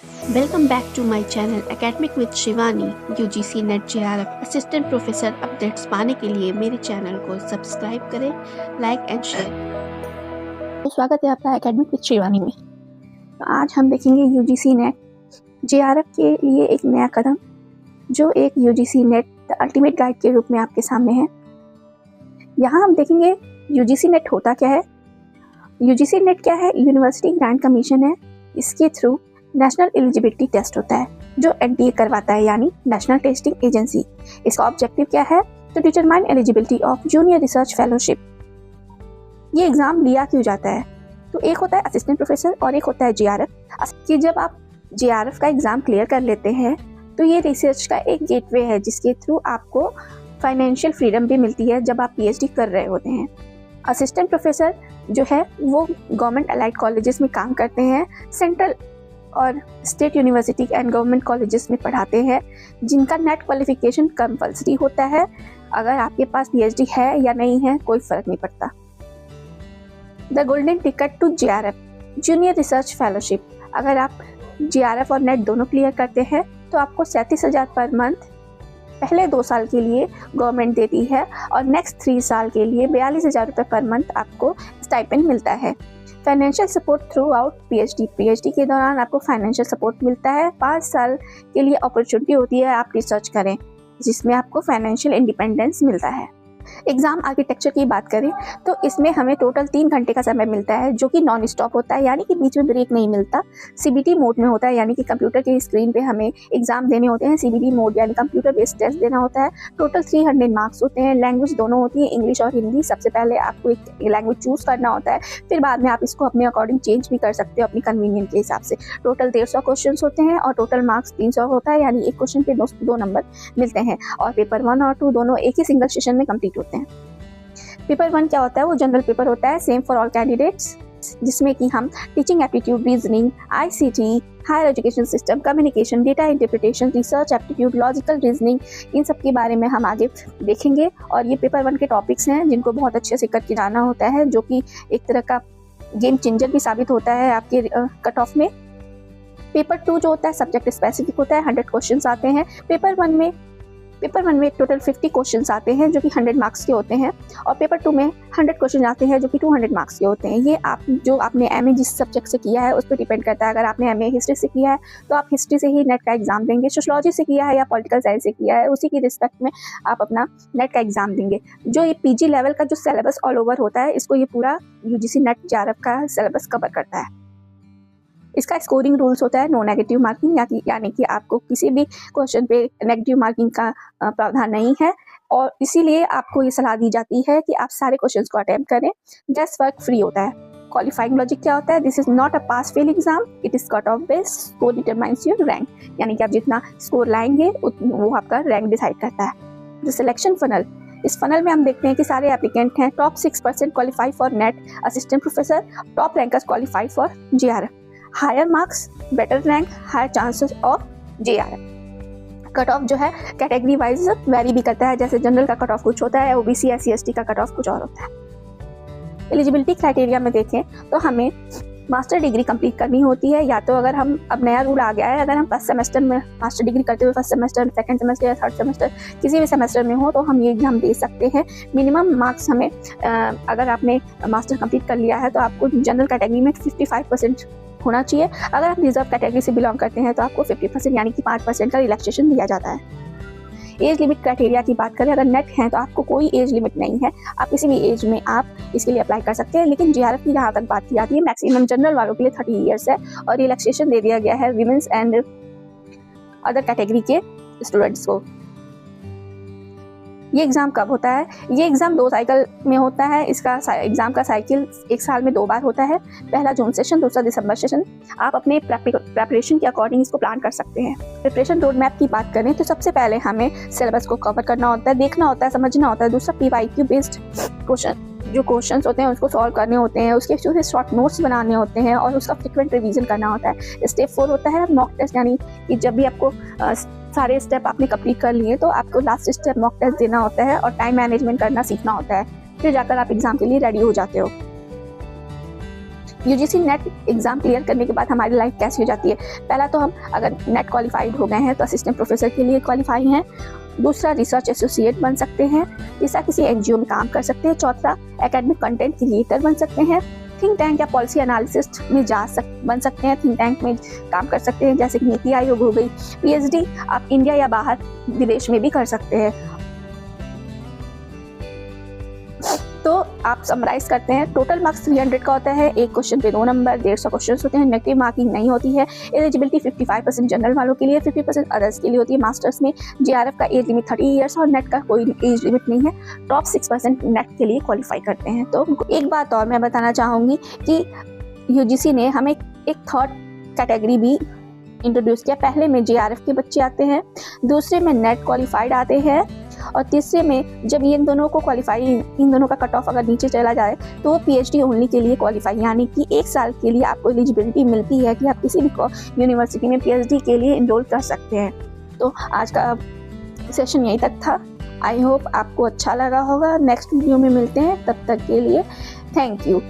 Welcome back to my channel Academic with Shivani। UGC net JRF assistant professor updates पाने के लिए मेरे channel को सब्सक्राइब करें, लाइक एंड शेयर। तो स्वागत है आपका एकेडमिक विद शिवानी में। तो आज हम देखेंगे यूजीसी नेट JRF के लिए एक नया कदम, जो एक UGC net the ultimate guide के रूप में आपके सामने है। यहाँ हम देखेंगे यूजीसी नेट होता क्या है। यूजीसी नेट क्या है? यूनिवर्सिटी ग्रांट कमीशन है। इसके थ्रू नेशनल एलिजिबिलिटी टेस्ट होता है जो एनटीए करवाता है, यानी नेशनल टेस्टिंग एजेंसी। इसका ऑब्जेक्टिव क्या है? To determine eligibility of junior research fellowship. ये एग्जाम लिया क्यों जाता है? तो एक होता है असिस्टेंट प्रोफेसर और एक होता है JRF। कि जब आप JRF का एग्जाम क्लियर कर लेते हैं तो ये रिसर्च का एक गेटवे है जिसके थ्रू आपको फाइनेंशियल फ्रीडम भी मिलती है जब आप PhD कर रहे होते हैं। असिस्टेंट प्रोफेसर जो है वो गवर्नमेंट अलाइड कॉलेजेस में काम करते हैं, सेंट्रल और state university and government colleges में पढ़ाते हैं, जिनका नेट क्वालिफिकेशन कंपल्सरी होता है। अगर आपके पास PhD है या नहीं है कोई फर्क नहीं पड़ता। The golden ticket to JRF junior research fellowship. अगर आप JRF और नेट दोनों क्लियर करते हैं तो आपको 37,000 पर मंथ पहले 2 साल के लिए गवर्नमेंट देती है और नेक्स्ट 3 साल के लिए 42,000 रुपये पर मंथ आपको स्टाइपेंड मिलता है। Financial support through out PhD के दौरान आपको फाइनेंशियल सपोर्ट मिलता है। 5 साल के लिए अपॉर्चुनिटी होती है आप रिसर्च करें, जिसमें आपको फाइनेंशियल इंडिपेंडेंस मिलता है। एग्जाम आर्किटेक्चर की बात करें तो इसमें हमें टोटल 3 घंटे का समय मिलता है, जो कि नॉन स्टॉप होता है, यानी कि बीच में ब्रेक नहीं मिलता। CBT मोड में होता है, यानी कि कंप्यूटर की स्क्रीन पे हमें एग्जाम देने होते हैं। CBT मोड यानी कंप्यूटर बेस्ड टेस्ट देना होता है। टोटल 300 मार्क्स होते हैं। लैंग्वेज दोनों होती है, इंग्लिश और हिंदी। सबसे पहले आपको एक लैंग्वेज चूज करना होता है, फिर बाद में आप इसको अपने अकॉर्डिंग चेंज भी कर सकते हो अपनी कन्वीनियंट के हिसाब से। टोटल 150 क्वेश्चन होते हैं और टोटल मार्क्स 300 होता है, यानी एक क्वेश्चन पे 2 नंबर मिलते हैं। और पेपर 1 और 2 दोनों एक ही सिंगल सेशन में कंप्लीट होते हैं। पेपर 1 क्या होता है? वो जनरल पेपर होता है, सेम फॉर ऑल कैंडिडेट्स, जिसमें कि हम teaching aptitude, reasoning, ICT, higher education system, communication, data interpretation, research aptitude, logical reasoning, इन सब के बारे में हम आगे देखेंगे। और ये पेपर 1 के टॉपिक्स हैं जिनको बहुत अच्छे से करके जाना होता है, जो कि एक तरह का गेम चेंजर भी साबित होता है आपके कट ऑफ में। पेपर 2 जो होता है सब्जेक्ट स्पेसिफिक होता है, 100 क्वेश्चन आते हैं। पेपर वन में टोटल 50 क्वेश्चंस आते हैं जो कि 100 मार्क्स के होते हैं, और पेपर 2 में 100 क्वेश्चन आते हैं जो कि 200 मार्क्स के होते हैं। ये आपने MA जिस सब्जेक्ट से किया है उस पर डिपेंड करता है। अगर आपने MA हिस्ट्री से किया है तो आप हिस्ट्री से ही नेट का एग्जाम देंगे। सोशियोलॉजी से किया है या पॉलिटिकल साइंस से किया है, उसी की रिस्पेक्ट में आप अपना नेट का एग्जाम देंगे। जो ये PG लेवल का जो सिलेबस ऑल ओवर होता है, इसको ये पूरा UGC नेट JRF का सिलेबस कवर करता है। इसका स्कोरिंग रूल्स होता है नो नेगेटिव मार्किंग, यानी कि आपको किसी भी क्वेश्चन पे नेगेटिव मार्किंग का प्रावधान नहीं है, और इसीलिए आपको ये सलाह दी जाती है कि आप सारे क्वेश्चंस को अटेम्प्ट करें। गैस वर्क फ्री होता है। क्वालिफाइंग लॉजिक क्या होता है? This is not a pass fail exam, it is cut off based, score determines your rank, यानी कि आप जितना स्कोर लाएंगे वो आपका रैंक डिसाइड करता है। द सिलेक्शन फनल, इस फनल में हम देखते हैं कि सारे एप्लीकेंट हैं। Top 6% qualify for NET assistant professor, top rankers qualify for JRF। Higher marks, better rank, higher chances of JRF। Cut off जो है कैटेगरी वाइज वेरी भी करता है, जैसे जनरल का कट ऑफ कुछ होता है, OBC SC/ST का कट ऑफ कुछ और होता है। एलिजिबिलिटी क्राइटेरिया में देखें तो हमें मास्टर डिग्री कंप्लीट करनी होती है, या तो अगर हम अब नया रूल आ गया है, अगर हम फर्स्ट सेमेस्टर में मास्टर डिग्री करते हुए फर्स्ट सेमेस्टर, सेकंड सेमेस्टर या थर्ड सेमेस्टर किसी भी सेमेस्टर में हो तो हम ये एग्जाम दे सकते हैं। मिनिमम मार्क्स हमें अगर आपने मास्टर कंप्लीट कर लिया है तो आपको जनरल कैटेगरी में 55% होना चाहिए। अगर आप रिजर्व कैटेगरी से बिलोंग करते हैं तो आपको 50% यानी कि 5% का रिलैक्सेशन दिया जाता है। एज लिमिट क्राइटेरिया की बात करें, अगर नेट है तो आपको कोई एज लिमिट नहीं है, आप किसी भी एज में आप इसके लिए अप्लाई कर सकते हैं। लेकिन JRF की जहाँ तक बात की जाती है, मैक्सिमम जनरल वालों के लिए 30 ईयर्स है, और रिलैक्सेशन दे दिया गया है विमेंस एंड अदर कैटेगरी के स्टूडेंट्स को। ये एग्ज़ाम कब होता है? ये एग्ज़ाम 2 साइकिल में होता है। इसका एग्ज़ाम का साइकिल 1 साल में 2 बार होता है। पहला जून सेशन, दूसरा दिसंबर सेशन। आप अपने प्रेपरेशन के अकॉर्डिंग इसको प्लान कर सकते हैं। प्रिपरेशन रोड मैप की बात करें तो सबसे पहले हमें सिलेबस को कवर करना होता है, देखना होता है, समझना होता है। दूसरा PYQ बेस्ड क्वेश्चंस होते हैं उसको सॉल्व करने होते हैं, उसके जो शॉर्ट नोट्स बनाने होते हैं और उसका फ्रिक्वेंट रिवीजन करना होता है। स्टेप 4 होता है मॉक टेस्ट, यानी कि जब भी आपको सारे स्टेप आपने कंप्लीट कर लिए तो आपको लास्ट स्टेप मॉक टेस्ट देना होता है और टाइम मैनेजमेंट करना सीखना होता है, फिर जाकर आप एग्जाम के लिए रेडी हो जाते हो। यूजीसी नेट एग्ज़ाम क्लियर करने के बाद हमारी लाइफ कैसी हो जाती है। पहला तो हम अगर नेट क्वालिफाइड हो गए हैं तो असिस्टेंट प्रोफेसर के लिए क्वालिफाई हैं। दूसरा, रिसर्च एसोसिएट बन सकते हैं। तीसरा, किसी एनजीओ में काम कर सकते हैं। चौथा, एकेडमिक कंटेंट क्रिएटर बन सकते हैं। थिंक टैंक या पॉलिसी एनालिसिस्ट में बन सकते हैं। थिंक टैंक में काम कर सकते हैं, जैसे कि नीति आयोग हो गई। पीएचडी आप इंडिया या बाहर विदेश में भी कर सकते हैं। तो आप समराइज करते हैं, टोटल मार्क्स 300 का होता है। एक क्वेश्चन पे 2 नंबर, 150 क्वेश्चन होते हैं। नेगेटिव मार्किंग नहीं होती है। एलिजिबिलिटी 55% जनरल वालों के लिए, 50% अदर्स के लिए होती है। मास्टर्स में जेआरएफ का एज लिमिट 30 ईयर्स और नेट का कोई एज लिमिट नहीं है। टॉप 6% नेट के लिए क्वालिफाई करते हैं। तो एक बात और मैं बताना चाहूँगी कि यूजीसी ने हमें एक थर्ड कैटेगरी भी इंट्रोड्यूस किया। पहले में जेआरएफ के बच्चे आते हैं, दूसरे में नेट क्वालिफाइड आते हैं, और तीसरे में जब इन दोनों का कट ऑफ अगर नीचे चला जाए तो वो पीएचडी ओनली के लिए क्वालिफाई, यानी कि 1 साल के लिए आपको एलिजिबिलिटी मिलती है कि आप किसी भी यूनिवर्सिटी में पीएचडी के लिए इनरोल कर सकते हैं। तो आज का सेशन यहीं तक था। आई होप आपको अच्छा लगा होगा। नेक्स्ट वीडियो में मिलते हैं, तब तक के लिए थैंक यू।